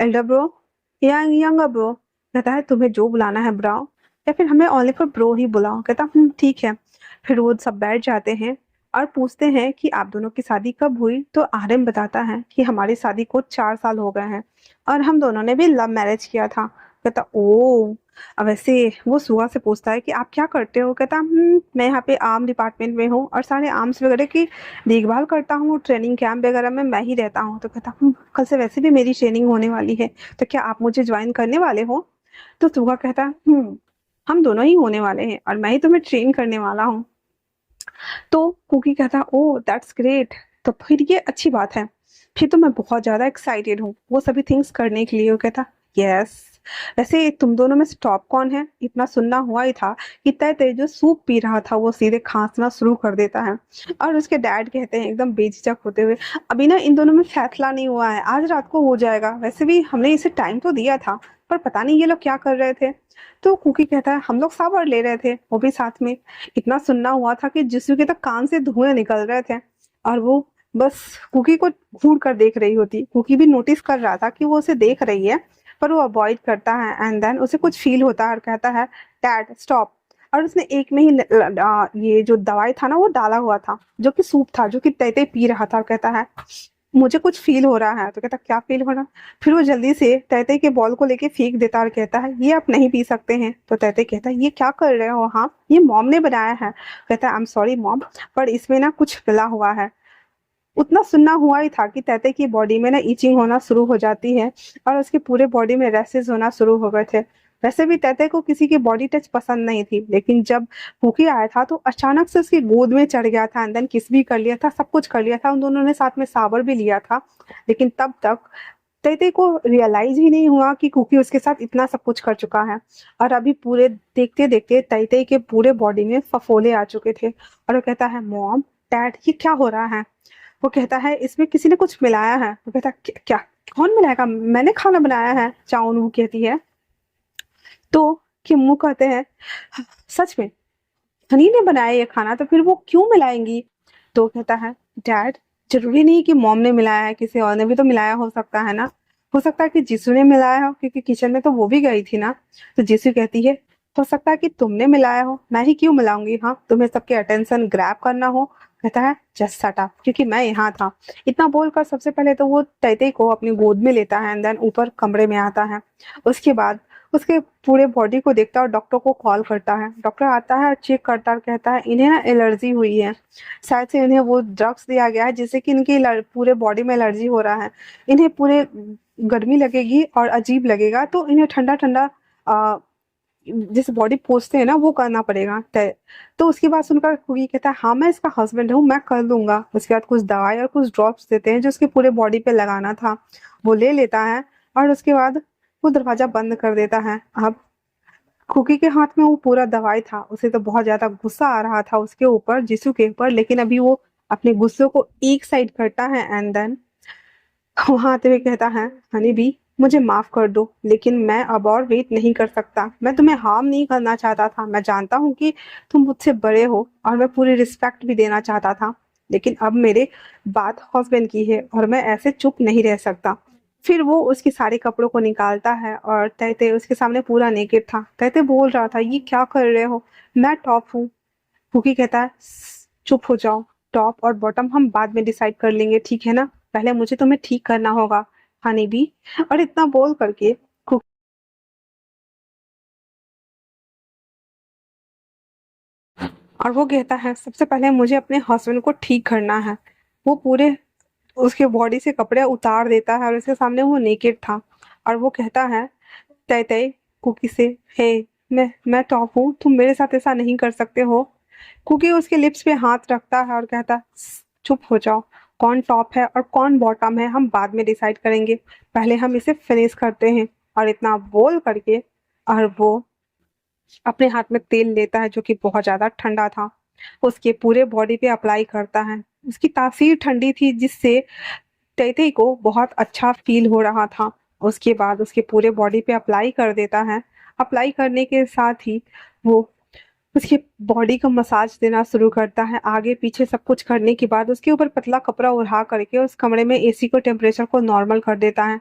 Speaker 1: एल्डर ब्रो या यंगर ब्रो? कहता है तुम्हें जो बुलाना है ब्राओ, या फिर हमें ओनली फॉर ब्रो ही बुलाओ। कहता ठीक है। फिर वो सब बैठ जाते हैं और पूछते हैं कि आप दोनों की शादी कब हुई? तो आर्यन बताता है कि हमारी शादी को 4 साल हो गए हैं और हम दोनों ने भी लव मैरिज किया था। कहता ओ, अब वैसे वो सुहा से पूछता है कि आप क्या करते हो? कहता मैं यहाँ पे आर्म डिपार्टमेंट में हूँ और सारे आर्म्स वगैरह की देखभाल करता हूँ, ट्रेनिंग कैंप वगैरह में मैं ही रहता हूँ। तो कहता कल से वैसे भी मेरी ट्रेनिंग होने वाली है, तो क्या आप मुझे ज्वाइन करने वाले हो? तो सुहा कहता हम दोनों ही होने वाले हैं और मैं ही तुम्हें ट्रेन करने वाला हूँ। तो कुकी कहता ओ दैट्स ग्रेट, तो फिर ये अच्छी बात है, फिर तो मैं बहुत ज्यादा एक्साइटेड हूँ वो सभी थिंग्स करने के लिए। वो कहता यस, वैसे तुम दोनों में से टॉप कौन है? इतना सुनना हुआ ही था कि तय तय जो सूप पी रहा था वो सीधे खांसना शुरू कर देता है। और उसके डैड कहते हैं एकदम बेझिझक होते हुए अभी ना इन दोनों में फैसला नहीं हुआ है, आज रात को हो जाएगा, वैसे भी हमने इसे टाइम तो दिया था पर पता नहीं ये लोग क्या कर रहे थे। तो कुकी कहता है हम लोग सावर ले रहे थे वो भी साथ में। इतना सुनना हुआ था कि जिसू के तक कान से धुएं निकल रहे थे और वो बस कुकी को घूर कर देख रही होती। कुकी भी नोटिस कर रहा था कि वो उसे देख रही है, पर वो अवॉइड करता है एंड देन उसे कुछ फील होता है और कहता है डैड स्टॉप। और उसने एक में ही ये जो दवाई था ना वो डाला हुआ था जो कि सूप था जो कि तय तय पी रहा था, और कहता है मुझे कुछ फील हो रहा है। तो कहता क्या फील हो रहा? फिर वो जल्दी से तैते के बॉल को लेके फेंक देता और कहता है ये आप नहीं पी सकते हैं। तो तैते कहता है ये क्या कर रहे हो? हाँ ये मॉम ने बनाया है। कहता है आई एम सॉरी मॉम, पर इसमें ना कुछ मिला हुआ है। उतना सुनना हुआ ही था कि तैते की बॉडी में ना इचिंग होना शुरू हो जाती है और उसके पूरे बॉडी में रैसेस होना शुरू हो गए थे। वैसे भी तैते को किसी की बॉडी टच पसंद नहीं थी, लेकिन जब कुकी आया था तो अचानक से उसकी गोद में चढ़ गया था एंड देन किस भी कर लिया था, सब कुछ कर लिया था। उन दोनों ने साथ में सावर भी लिया था, लेकिन तब तक तैते को रियलाइज ही नहीं हुआ कि कुकी उसके साथ इतना सब कुछ कर चुका है। और अभी पूरे देखते देखते तैते के पूरे बॉडी में फफोले आ चुके थे और वो कहता है मॉम डैड ये क्या हो रहा है? वो कहता है इसमें किसी ने कुछ मिलाया है। वो कहता है क्या, कौन मिलाएगा, मैंने खाना बनाया है, चाउन वो कहती है। तो किम्मू कहते हैं सच में हनी ने बनाया ये खाना, तो फिर वो क्यों मिलाएंगी। तो कहता है डैड जरूरी नहीं कि मॉम ने मिलाया है, किसी और ने भी तो मिलाया हो सकता है ना, हो सकता है कि जीसू ने मिलाया हो क्योंकि किचन में तो वो भी गई थी ना। तो जीसू कहती है हो सकता है कि तुमने मिलाया हो, मैं ही क्यों मिलाऊंगी, हाँ तुम्हें सबके अटेंशन ग्रैब करना हो। कहता है जस्ट शट अप, क्योंकि मैं यहाँ था। इतना बोलकर सबसे पहले तो वो तैते को अपनी गोद में लेता है एंड देन ऊपर कमरे में आता है। उसके बाद उसके पूरे बॉडी को देखता है और डॉक्टर को कॉल करता है। डॉक्टर आता है और चेक करता है और कहता है इन्हें ना एलर्जी हुई है, शायद से इन्हें वो ड्रग्स दिया गया है जिससे कि इनकी पूरे बॉडी में एलर्जी हो रहा है। इन्हें पूरे गर्मी लगेगी और अजीब लगेगा, तो इन्हें ठंडा ठंडा जिस बॉडी पोछते हैं ना वो करना पड़ेगा तय। तो उसकी बात सुनकर कुकी कहता है हाँ मैं इसका हस्बैंड हूँ, मैं कर दूंगा। उसके बाद कुछ दवाई और कुछ ड्रॉप्स देते हैं जो उसके पूरे बॉडी पे लगाना था, वो ले लेता है और उसके बाद वो दरवाजा बंद कर देता है। अब कुकी के हाथ में वो पूरा दवाई था, उसे तो बहुत ज्यादा गुस्सा आ रहा था उसके ऊपर, जीसू के ऊपर, लेकिन अभी वो अपने गुस्से को एक साइड करता है एंड देन वहां आते हुए कहता है हनी बी मुझे माफ कर दो, लेकिन मैं अब और वेट नहीं कर सकता। मैं तुम्हें हार्म नहीं करना चाहता था, मैं जानता हूँ कि तुम मुझसे बड़े हो और मैं पूरी रिस्पेक्ट भी देना चाहता था, लेकिन अब मेरे बात हस्बैंड की है और मैं ऐसे चुप नहीं रह सकता। फिर वो उसके सारे कपड़ों को निकालता है और तहते उसके सामने पूरा नेकेड था। तहते बोल रहा था ये क्या कर रहे हो, मैं टॉप हूँ। कुकी कहता है चुप हो जाओ, टॉप और बॉटम हम बाद में डिसाइड कर लेंगे, ठीक है ना, पहले मुझे तुम्हें ठीक करना होगा हनी बी। और इतना बोल करके और वो कहता है सबसे पहले मुझे अपने हस्बैंड को ठीक करना है। वो पूरे उसके बॉडी से कपड़े उतार देता है और उसके सामने वो नेकेड था और वो कहता है तय तय कुकी से हे मैं टॉप हूँ, तुम मेरे साथ ऐसा नहीं कर सकते हो। कुकी उसके लिप्स पे हाथ रखता है और कहता चुप हो जाओ, कौन टॉप है और कौन बॉटम है हम बाद में डिसाइड करेंगे, पहले हम इसे फिनिश करते हैं। और इतना बोल करके और वो अपने हाथ में तेल लेता है जो कि बहुत ज्यादा ठंडा था, उसके पूरे बॉडी पे अप्लाई करता है। उसकी तासीर ठंडी थी जिससे तैते को बहुत अच्छा फील हो रहा था। उसके बाद उसके पूरे बॉडी पे अप्लाई कर देता है। अप्लाई करने के साथ ही वो उसकी बॉडी को मसाज देना शुरू करता है, आगे पीछे सब कुछ करने के बाद उसके ऊपर पतला कपड़ा ओढ़ा करके उस कमरे में एसी को टेम्परेचर को नॉर्मल कर देता है।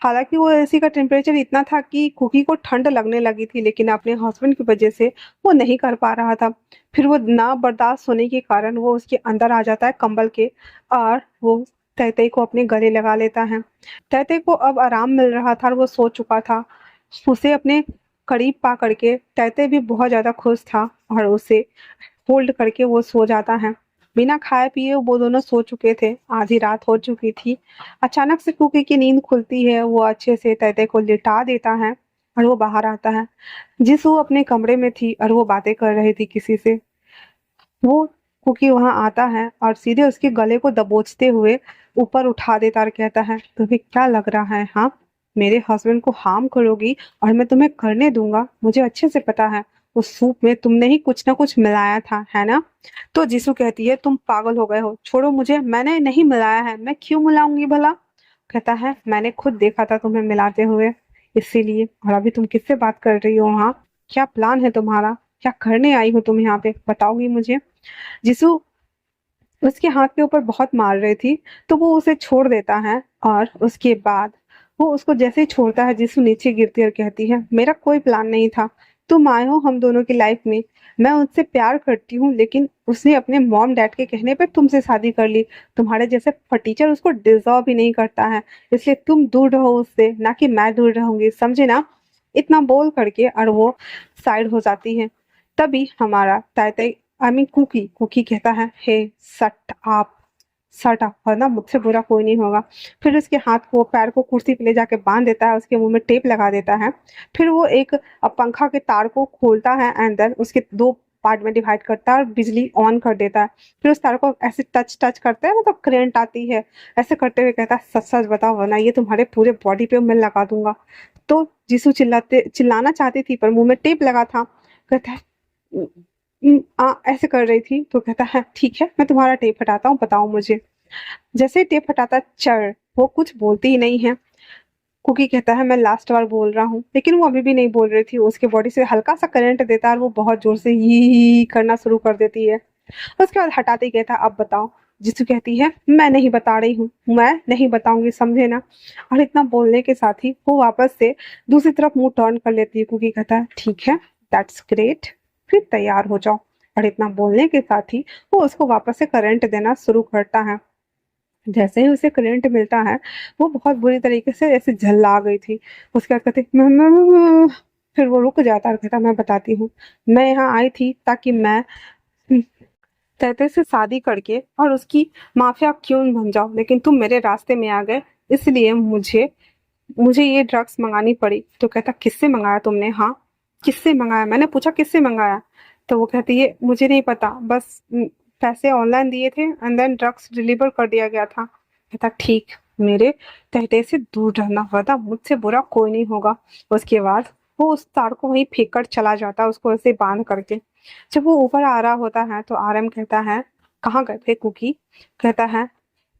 Speaker 1: हालांकि वो एसी का टेम्परेचर इतना था कि कुकी को ठंड लगने लगी थी, लेकिन अपने हस्बैंड की वजह से वो नहीं कर पा रहा था। फिर वो ना बर्दाश्त होने के कारण वो उसके अंदर आ जाता है कंबल के और वो तैते को अपने गले लगा लेता है। तैते को अब आराम मिल रहा था और वो सो चुका था। उसे अपने करीब पा करके तैते भी बहुत ज्यादा खुश था और उसे होल्ड करके वो सो जाता है। बिना खाए पिए वो दोनों सो चुके थे, आधी रात हो चुकी थी। अचानक से कुकी की नींद खुलती है, वो अच्छे से तैते को लिटा देता है और वो बाहर आता है। जिस वो अपने कमरे में थी और वो बातें कर रही थी किसी से, वो कुकी वहां आता है और सीधे उसके गले को दबोचते हुए ऊपर उठा देता और कहता है तुम्हें क्या लग रहा है, हाँ मेरे हस्बैंड को हार्म करोगी और मैं तुम्हें करने दूंगा, मुझे अच्छे से पता है उस सूप में तुमने ही कुछ ना कुछ मिलाया था, है ना। तो जीसू कहती है तुम पागल हो गए हो, छोड़ो मुझे, मैंने नहीं मिलाया है, मैं क्यों मिलाऊंगी भला। कहता है मैंने खुद देखा था तुम्हें मिलाते हुए, इसीलिए। और अभी तुम किससे बात कर रही हो, हाँ क्या प्लान है तुम्हारा, क्या करने आई हो तुम यहाँ पे, बताओगी मुझे। जिसु उसके हाथ के ऊपर बहुत मार रही थी, तो वो उसे छोड़ देता है और उसके बाद वो उसको जैसे ही छोड़ता है जिसु नीचे गिरती है और कहती है मेरा कोई प्लान नहीं था, तुम आए हो हम दोनों की लाइफ में, मैं उससे प्यार करती हूँ लेकिन उसने अपने मॉम डैड के कहने पे तुमसे शादी कर ली, तुम्हारे जैसे फटीचर उसको डिजर्व भी नहीं करता है, इसलिए तुम दूर रहो उससे, ना कि मैं दूर रहूंगी, समझे ना। इतना बोल करके और वो साइड हो जाती है। तभी हमारा ताई आई मीन कुकी कुकी कहता है हे सट आप, सट आप, वरना मुझसे बुरा कोई नहीं होगा। फिर उसके हाथ को पैर को कुर्सी पे ले जाके बांध देता है, उसके मुंह में टेप लगा देता है। फिर वो एक पंखा के तार को खोलता है एंड देन उसके दो पार्ट में डिवाइड करता है और बिजली ऑन कर देता है। फिर उस तार को ऐसे टच टच करते हैं ना तो करंट आती है, ऐसे करते हुए कहता है सच सच बताओ वरना ये तुम्हारे पूरे बॉडी पे मैं लगा दूंगा। तो जीसू चिल्लाना चाहती थी पर मुंह में टेप लगा था। कहता है ऐसे कर रही थी, तो कहता है ठीक है मैं तुम्हारा टेप हटाता हूँ, बताओ मुझे। जैसे टेप हटाता चर, वो कुछ बोलती ही नहीं है। कुकी कहता है मैं लास्ट बार बोल रहा हूँ, लेकिन वो अभी भी नहीं बोल रही थी। उसके बॉडी से हल्का सा करंट देता है और वो बहुत जोर से ही करना शुरू कर देती है। उसके बाद हटाते ही कहता अब बताओ। जिसू कहती है मैं नहीं बता रही हूँ, मैं नहीं बताऊंगी, समझे ना। और इतना बोलने के साथ ही वो वापस से दूसरी तरफ मुंह टर्न कर लेती है। कुकी कहता है ठीक है, दैट्स ग्रेट, फिर तैयार हो जाओ। और इतना बोलने के साथ ही वो उसको वापस से करंट देना शुरू करता है। जैसे ही उसे करंट मिलता है वो बहुत बुरी तरीके से ऐसे झल्ला गई थी। उसके बाद कहती फिर वो रुक जाता है और कहता मैं बताती हूँ। मैं यहाँ आई थी ताकि मैं तैते से शादी करके और उसकी माफिया क्यों बन जाऊं, लेकिन तुम मेरे रास्ते में आ गए, इसलिए मुझे मुझे ये ड्रग्स मंगानी पड़ी। तो कहता किससे मंगाया तुमने? हाँ, किससे मंगाया? मैंने पूछा किससे मंगाया? तो वो कहती है मुझे नहीं पता, बस पैसे ऑनलाइन दिए थे एंड देन ड्रग्स डिलीवर कर दिया गया था। कहता ठीक, मेरे तहते से दूर रहना, वरना मुझसे बुरा कोई नहीं होगा। उसके बाद वो उस तार को वहीं फेंक कर चला जाता है, उसको ऐसे बांध करके। जब वो ऊपर आ रहा होता है तो आरएम कहता है कहाँ गए थे कुकी? कहता है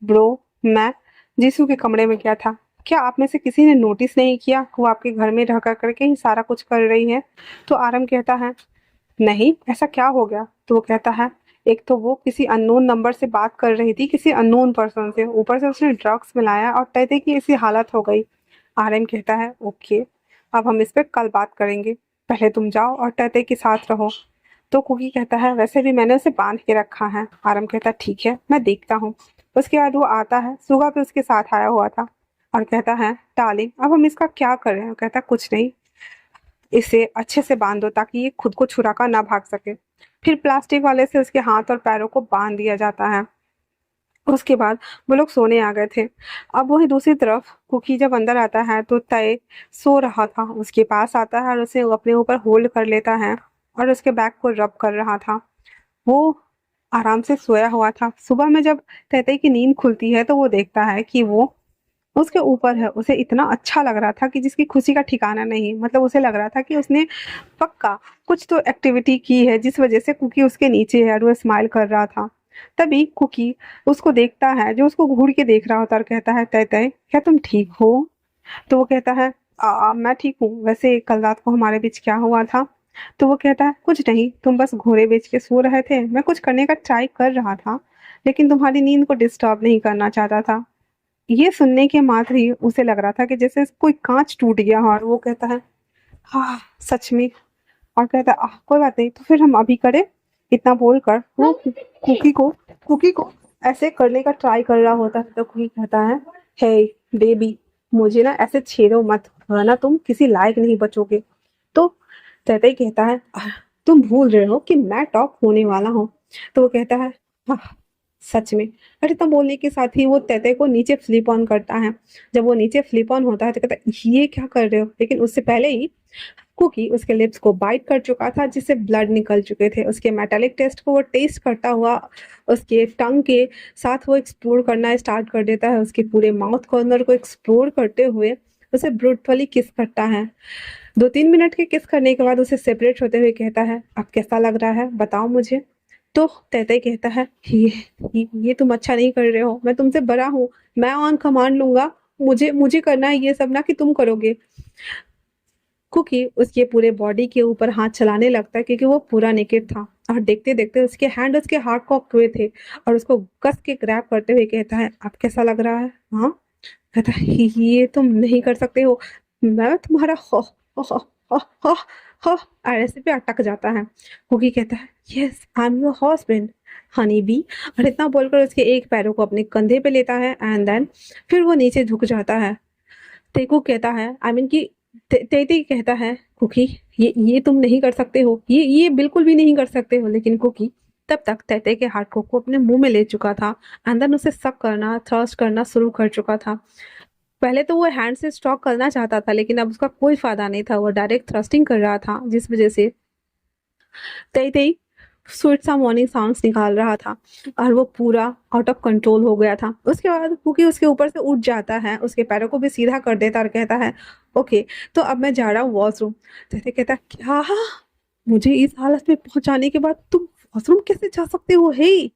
Speaker 1: ब्रो, मैं जीसू के कमरे में गया था। क्या आप में से किसी ने नोटिस नहीं किया वो आपके घर में रह कर करके ही सारा कुछ कर रही है? तो आरएम कहता है नहीं, ऐसा क्या हो गया? तो वो कहता है एक तो वो किसी अननोन नंबर से बात कर रही थी, किसी अननोन पर्सन से, ऊपर से उसने ड्रग्स मिलाया और तहते की ऐसी हालत हो गई। आरएम कहता है ओके, अब हम इस पर कल बात करेंगे, पहले तुम जाओ और तहते के साथ रहो। तो कुकी कहता है वैसे भी मैंने उसे बांध के रखा है। आरएम कहता है ठीक है, मैं देखता हूँ। उसके बाद वो आता है, सुगा भी उसके साथ आया हुआ था और कहता है डार्लिंग अब हम इसका क्या करें? कहता कुछ नहीं, इसे अच्छे से बांध दो ताकि ये खुद को छुरा कर ना भाग सके। फिर प्लास्टिक वाले से उसके हाथ और पैरों को बांध दिया जाता है। उसके बाद वो लोग सोने आ गए थे। अब वही दूसरी तरफ कुकी जब अंदर आता है तो तय सो रहा था, उसके पास आता है और उसे अपने ऊपर होल्ड कर लेता है और उसके बैक को रब कर रहा था। वो आराम से सोया हुआ था। सुबह में जब तैतई की नींद खुलती है तो वो देखता है कि वो उसके ऊपर है। उसे इतना अच्छा लग रहा था कि जिसकी खुशी का ठिकाना नहीं। मतलब उसे लग रहा था कि उसने पक्का कुछ तो एक्टिविटी की है जिस वजह से कुकी उसके नीचे है और वो स्माइल कर रहा था। तभी कुकी उसको देखता है, जो उसको घूर के देख रहा होता और कहता है तय तय क्या तुम ठीक हो? तो वो कहता है मैं ठीक हूँ, वैसे कल रात को हमारे बीच क्या हुआ था? तो वो कहता है कुछ नहीं, तुम बस घोड़े बेच के सो रहे थे, मैं कुछ करने का ट्राई कर रहा था लेकिन तुम्हारी नींद को डिस्टर्ब नहीं करना चाहता था। ये सुनने के मात्र ही उसे लग रहा था कि जैसे कोई कांच टूट गया हो। और वो कहता है हाँ सच में। और कहता है कोई बात नहीं, तो फिर हम अभी करें। इतना बोलकर वो कुकी को ऐसे करने का ट्राई कर रहा होता है। तो कुकी कहता है हे बेबी, मुझे ना ऐसे छेड़ो मत, वरना तुम किसी लायक नहीं बचोगे। तो तैतई कहता है तुम भूल रहे हो कि मैं टॉप होने वाला हूँ। तो वो कहता है हाँ सच में। और इतना बोलने के साथ ही वो तैतई को नीचे फ्लिप ऑन करता है। जब वो नीचे फ्लिप ऑन होता है तो कहता है ये क्या कर रहे हो? लेकिन उससे पहले ही कुकी उसके लिप्स को बाइट कर चुका था, जिससे ब्लड निकल चुके थे। उसके मेटालिक टेस्ट को वो टेस्ट करता हुआ उसके टंग के साथ वो एक्सप्लोर करना स्टार्ट कर देता है। उसके पूरे माउथ कॉर्नर को एक्सप्लोर करते हुए उसे ब्रूटफुली किस करता है। 2-3 मिनट के किस करने के बाद उसे सेपरेट होते हुए कहता है अब कैसा लग रहा है बताओ मुझे। तो तैतई कहता है ये तुम अच्छा नहीं कर रहे हो, मैं तुमसे बड़ा हूँ, मैं ऑन कमांड लूंगा, मुझे मुझे करना है ये सब, ना कि तुम करोगे। कुकी उसके पूरे बॉडी के ऊपर हाथ चलाने लगता है क्योंकि वो पूरा नेकेड था और देखते देखते उसके हैंड उसके हार्ट को हुए थे और उसको कस के ग्रैब करते हुए कहता है अब कैसा लग रहा है? हाँ। कहता है ये तुम नहीं कर सकते हो, मैं तुम्हारा हो हो हो हो हो हो और ऐसे पे अटक जाता है। कुकी कहता है yes I am your husband Honey bee. और इतना बोलकर उसके एक पैरों को अपने कंधे पे लेता है एंड देन फिर वो नीचे झुक जाता है। तेको कहता है आई मीन कि तेती कहता है कुकी ये तुम नहीं कर सकते हो, ये बिल्कुल भी नहीं कर सकते हो। लेकिन कुकी तब तक तैते के हार्ट को अपने मुंह में ले चुका था, अंदर उसे सक करना थ्रस्ट करना शुरू कर चुका था। पहले तो वो हैंड से स्ट्रोक करना चाहता था लेकिन अब उसका कोई फायदा नहीं था, वो डायरेक्ट थ्रस्टिंग कर रहा था जिस वजह से तई तई स्वीट सा मॉर्निंग साउंड्स निकाल रहा था और वो पूरा आउट ऑफ कंट्रोल हो गया था। उसके बाद कुकी उसके ऊपर से उठ जाता है, उसके पैरों को भी सीधा कर देता और कहता है ओके तो अब मैं जा रहा हूँ वॉशरूम। जैसे कहता क्या मुझे इस हालत में पहुंचाने के बाद तुम वॉशरूम कैसे जा सकते हो? हे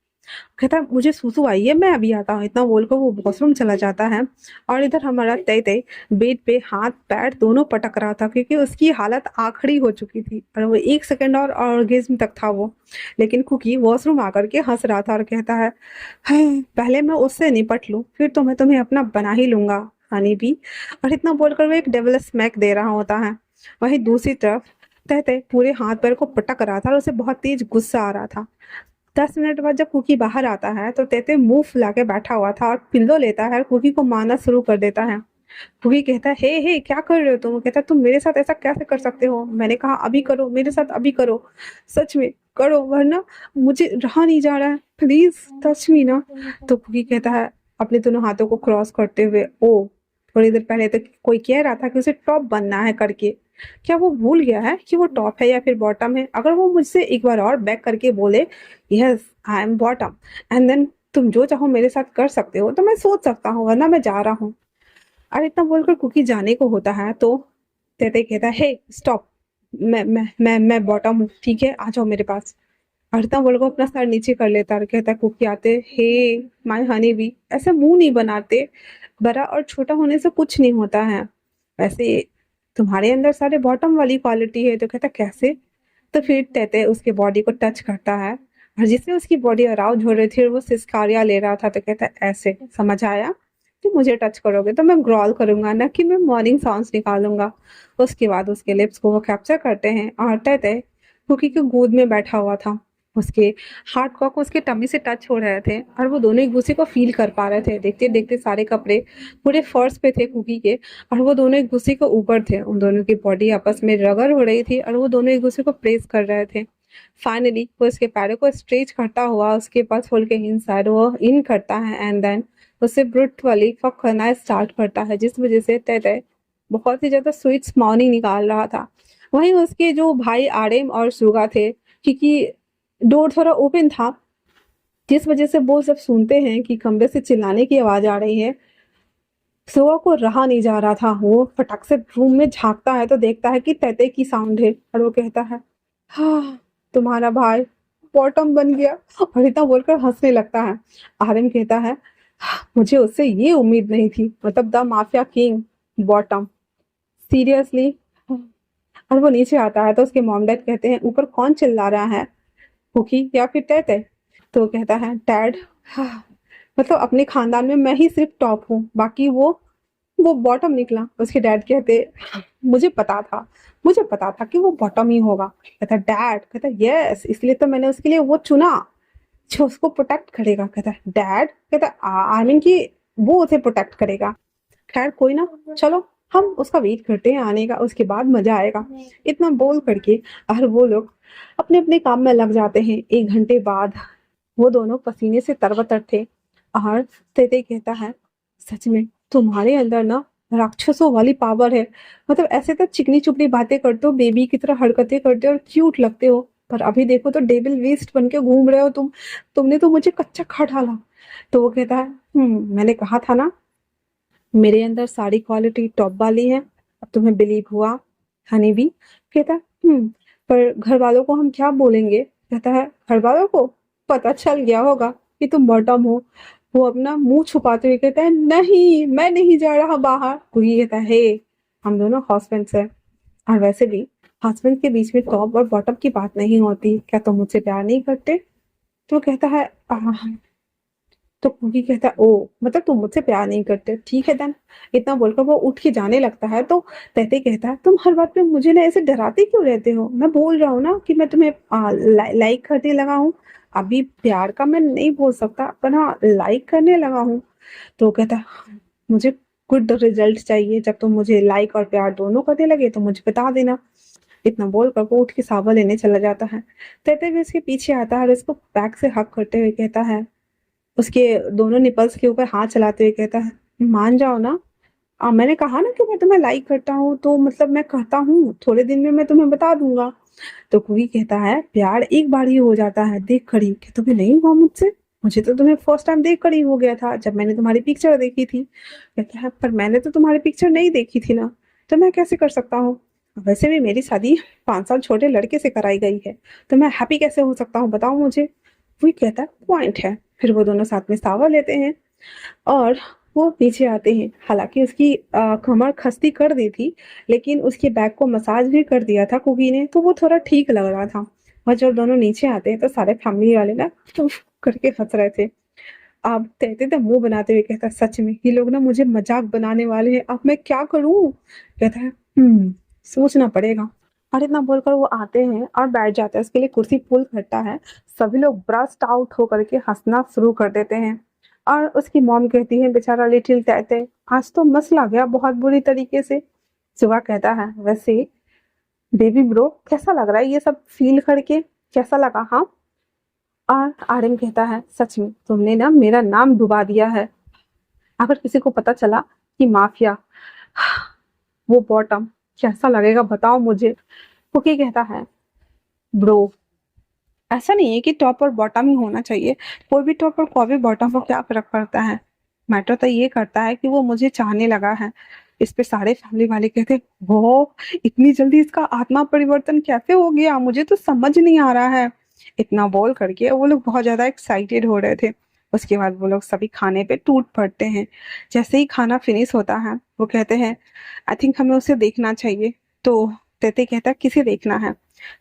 Speaker 1: कहता है मुझे सूसू आई है, मैं अभी आता हूँ। इतना बोलकर वो वॉशरूम चला जाता है और इधर हमारा तय तय बेड पे हाथ पैर दोनों पटक रहा था, क्योंकि उसकी हालत आखिरी हो चुकी थी और वो 1 सेकंड और ऑर्गेज्म तक था वो। लेकिन कुकी वॉशरूम आकर के हंस रहा था और कहता है, पहले मैं उससे निपट लूं, फिर तो मैं तुम्हें अपना बना ही लूंगा हनी भी। और इतना बोलकर वो एक डबल स्मैक दे रहा होता है। वहीं दूसरी तरफ तय तय पूरे हाथ पैर को पटक रहा था और उसे बहुत तेज गुस्सा आ रहा था। 10 मिनट बाद जब कुकी बाहर आता है तो तेते मुंह फुला के बैठा हुआ था और पिल्लो लेता है और कुकी को मारना शुरू कर देता है। कुकी कहता है, हे हे क्या कर रहे हो तुम? वो कहता है, तुम मेरे साथ ऐसा कैसे कर सकते हो? मैंने कहा अभी करो, मेरे साथ अभी करो, सच में करो, वरना मुझे रहा नहीं जा रहा है, प्लीज टच मी ना। तो कुकी कहता है अपने दोनों हाथों को क्रॉस करते हुए, ओ थोड़ी देर पहले तो कोई कह रहा था कि उसे टॉप बनना है करके, क्या वो भूल गया है कि वो टॉप है या फिर बॉटम है? अगर वो मुझसे एक बार और बैक करके बोले yes I am bottom and then तुम जो चाहो मेरे साथ कर सकते हो, तो मैं सोच सकता हूँ, वरना मैं जा रहा हूँ। और इतना बोलकर कुकी जाने को होता है तो तेते कहता है, हे स्टॉप, मैं बॉटम हूँ, ठीक है, आ जाओ मेरे पास। और इतना बोलकर अपना सर नीचे कर लेता है और कहता है कुकी आते, हे माय हनी भी, ऐसे मुंह नहीं बनाते, बड़ा और छोटा होने से कुछ नहीं होता है, वैसे तुम्हारे अंदर सारे बॉटम वाली क्वालिटी है। तो कहता कैसे? तो फिर तहते उसके बॉडी को टच करता है और जिससे उसकी बॉडी अराउज हो रही थी और वो सिसकारियां ले रहा था, तो कहता है ऐसे समझ आया कि मुझे टच करोगे तो मैं ग्रॉल करूंगा, ना कि मैं मॉर्निंग साउंड्स निकालूंगा। उसके बाद उसके लिप्स को वो कैप्चर करते हैं और तहते कुकी के गोद में बैठा हुआ था, उसके हार्ड कॉक उसके टमी से टच हो रहे थे और वो दोनों एक दूसरे को फील कर पा रहे थे। देखते देखते सारे कपड़े पूरे फर्श पे थे कुकी के और वो दोनों एक दूसरे के ऊपर थे। उन दोनों की बॉडी आपस में रगड़ हो रही थी और वो दोनों एक दूसरे को प्रेस कर रहे थे। फाइनली वो उसके पैरों को स्ट्रेच करता हुआ उसके पास होल के इनसाइड वो इन करता है एंड देन उससे ब्रुट वाली फक करना स्टार्ट करता है, जिस वजह से तय तय बहुत ही ज्यादा स्वीट स्माउनिंग निकाल रहा था। वहीं उसके जो भाई आर्यन और सुगा थे, क्योंकि डोर थोड़ा ओपन था, जिस वजह से वो जब सुनते हैं कि कमरे से चिल्लाने की आवाज आ रही है, सुगा को रहा नहीं जा रहा था। वो फटक से रूम में झांकता है तो देखता है कि तैते की साउंड है और वो कहता है, हाँ तुम्हारा भाई बॉटम बन गया। और इतना बोलकर हंसने लगता है। आर्यन कहता है, मुझे उससे ये उम्मीद नहीं थी, मतलब the mafia king bottom, seriously. और वो नीचे आता है तो उसके मॉम डैड कहते हैं, ऊपर कौन चिल्ला रहा है, कुकी या फिर तैते? तो वो कहता है, डैड, हाँ, मतलब अपने खानदान में मैं ही सिर्फ टॉप हूँ, बाकी वो बॉटम निकला। उसके डैड कहते, मुझे पता था, मुझे पता था कि वो बॉटम ही होगा। कहता डैड, कहता यस, इसलिए तो मैंने उसके लिए वो चुना जो उसको प्रोटेक्ट करेगा। कहता डैड, कहता आई मीन कि वो उसे प्रोटेक्ट करेगा। खैर कोई ना, चलो हम उसका वेट करते हैं आने का, उसके बाद मजा आएगा। इतना बोल करके और वो लोग अपने अपने काम में लग जाते हैं। 1 घंटे बाद वो दोनों पसीने से तरबतर थे और तेते कहता है, सच में तुम्हारे अंदर ना राक्षसों वाली पावर है, मतलब ऐसे तो चिकनी चुपड़ी बातें करते हो, बेबी की तरह हरकतें करते हो और क्यूट लगते हो, पर अभी देखो तो डेविल वेस्ट बन के घूम रहे हो तुमने तो मुझे कच्चा खा डाला। तो वो कहता है, मैंने कहा था ना मेरे अंदर सारी क्वालिटी टॉप वाली है, अब तुम्हें बिलीव हुआ हनी भी? कहता पर घर वालों को हम क्या बोलेंगे? कहता है, घर वालों को पता चल गया होगा कि तुम बॉटम हो। वो अपना मुंह छुपाते हुए कहता है, नहीं मैं नहीं जा रहा बाहर। कोई कहता है, हे हम दोनों हस्बैंड्स हैं और वैसे भी हस्बैंड के बीच में टॉप और बॉटम की बात नहीं होती, क्या तुम मुझसे प्यार नहीं करते? तो कहता है, तो कुकी कहता है, ओ मतलब तुम मुझसे प्यार नहीं करते, ठीक है देन। इतना बोलकर वो उठ के जाने लगता है तो तहते कहता है, तुम हर बात पे मुझे ना ऐसे डराते क्यों रहते हो? मैं बोल रहा हूँ ना कि मैं तुम्हें लाइक करने लगा हूँ, अभी प्यार का मैं नहीं बोल सकता, पर हाँ लाइक करने लगा हूँ। तो वो कहता है, मुझे गुड रिजल्ट चाहिए, जब तुम मुझे लाइक और प्यार दोनों करने लगे तो मुझे बता देना। इतना बोलकर वो उठ के सावा लेने चला जाता है। तहते भी उसके पीछे आता है और उसको बैक से हक करते हुए कहता है, उसके दोनों निपल्स के ऊपर हाथ चलाते हुए कहता है, मान जाओ ना, मैंने कहा ना कि मैं तुम्हें लाइक करता हूँ, तो मतलब मैं कहता हूँ थोड़े दिन में मैं तुम्हें बता दूंगा। तो कोई कहता है, प्यार एक बार ही हो जाता है देख कर ही, क्या तुम्हें नहीं हुआ मुझसे? मुझे तो तुम्हें फर्स्ट टाइम देख कर ही हो गया था, जब मैंने तुम्हारी पिक्चर देखी थी। कहता है, पर मैंने तो तुम्हारी पिक्चर नहीं देखी थी ना, तो मैं कैसे कर सकता हूँ? वैसे भी मेरी शादी 5 साल छोटे लड़के से कराई गई है, तो मैं हैप्पी कैसे हो सकता हूँ बताओ मुझे? वो कहता है पॉइंट है। फिर वो दोनों साथ में शावर लेते हैं और वो नीचे आते हैं। हालांकि उसकी कमर खस्ती कर दी थी, लेकिन उसके बैक को मसाज भी कर दिया था कुकी ने, तो वो थोड़ा ठीक लग रहा था। और जब दोनों नीचे आते हैं तो सारे फैमिली वाले ना उफ करके हंस रहे थे। अब कहते थे मुंह बनाते हुए, कहता सच में ये लोग ना मुझे मजाक बनाने वाले हैं, अब मैं क्या करूं। कहता है सोचना पड़ेगा। और इतना बोलकर वो आते हैं और बैठ जाते हैं, उसके लिए कुर्सी पुल करता है। सभी लोग ब्रस्ट आउट होकर के हंसना शुरू कर देते हैं। और उसकी मॉम कहती है बेचारा लिटिल कहते आज तो मसला गया बहुत बुरी तरीके से। सुबह कहता है वैसे बेबी ब्रो कैसा लग रहा है ये सब फील करके, कैसा लगा हाँ। और आर्यन कहता है सच में तुमने ना मेरा नाम डुबा दिया है। अगर किसी को पता चला कि माफिया वो बॉटम, कैसा लगेगा बताओ मुझे। कुकी कहता है ब्रो ऐसा नहीं है कि टॉप और बॉटम ही होना चाहिए, कोई भी टॉप और कोई भी बॉटम को क्या फर्क पड़ता है। मैटर तो ये करता है कि वो मुझे चाहने लगा है। इस पे सारे फैमिली वाले कहते वो इतनी जल्दी इसका आत्मा परिवर्तन कैसे हो गया, मुझे तो समझ नहीं आ रहा है। इतना बोल करके वो लोग बहुत ज्यादा एक्साइटेड हो रहे थे। उसके बाद वो लोग सभी खाने पे टूट पड़ते हैं। जैसे ही खाना फिनिश होता है वो कहते हैं आई थिंक हमें उसे देखना चाहिए। तो तेते कहता है किसे देखना है।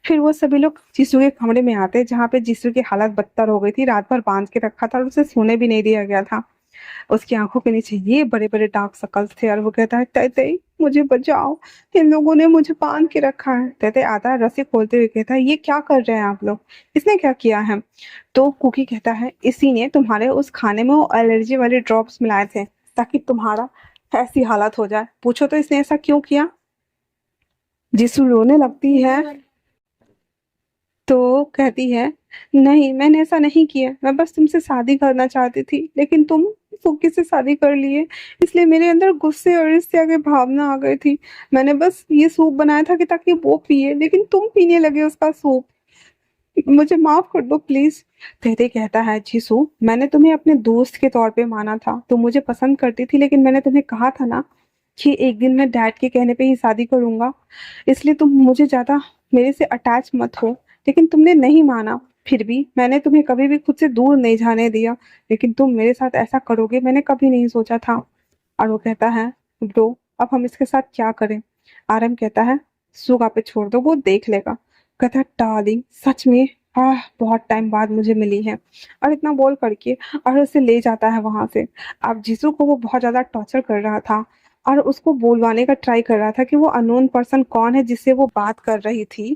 Speaker 1: फिर वो सभी लोग जीसू के कमरे में आते हैं, जहाँ पे जीसू की हालत बदतर हो गई थी, रात भर बांध के रखा था और उसे सोने भी नहीं दिया गया था। उसकी आंखों के नीचे ये बड़े बड़े डार्क सर्कल्स थे और वो कहता है तैते मुझे बचाओ, इन लोगों ने मुझे बांध के रखा है। तैते आता है रस्सी खोलते हुए कहता है ये क्या कर रहे हैं आप लोग, इसने क्या किया है। तो कुकी कहता है इसी ने तुम्हारे उस खाने में वो एलर्जी वाले ड्रॉप्स मिलाए थे ताकि तुम्हारा ऐसी हालत हो जाए। पूछो तो इसने ऐसा क्यों किया। जिसू रोने लगती है तो कहती है नहीं मैंने ऐसा नहीं किया, मैं बस तुमसे शादी करना चाहती थी लेकिन तुम फुक्की से शादी कर लिए, इसलिए मेरे अंदर गुस्से और ईर्ष्या की भावना आ गई थी। मैंने बस ये सूप बनाया था कि ताकि वो पिए, लेकिन तुम पीने लगे उसका सूप, मुझे माफ कर दो प्लीज। तेते कहता है जीसू मैंने तुम्हें अपने दोस्त के तौर पे माना था, तुम मुझे पसंद करती थी, लेकिन मैंने तुम्हें कहा था ना कि एक दिन मैं डैड के कहने पे ही शादी करूंगा, इसलिए तुम मुझे ज्यादा मेरे से अटैच मत हो। लेकिन तुमने नहीं माना, फिर भी मैंने तुम्हें कभी भी खुद से दूर नहीं जाने दिया, लेकिन तुम मेरे साथ ऐसा करोगे मैंने कभी नहीं सोचा था। और वो कहता है ब्रो अब हम इसके साथ क्या करें। आरएम कहता है सुगा पे छोड़ दो वो देख लेगा। कहता है डार्लिंग सच में बहुत टाइम बाद मुझे मिली है। और इतना बोल करके और उसे ले जाता है वहां से। अब जीसू को वो बहुत ज्यादा टॉर्चर कर रहा था और उसको बोलवाने का ट्राई कर रहा था कि वो अननोन पर्सन कौन है जिससे वो बात कर रही थी।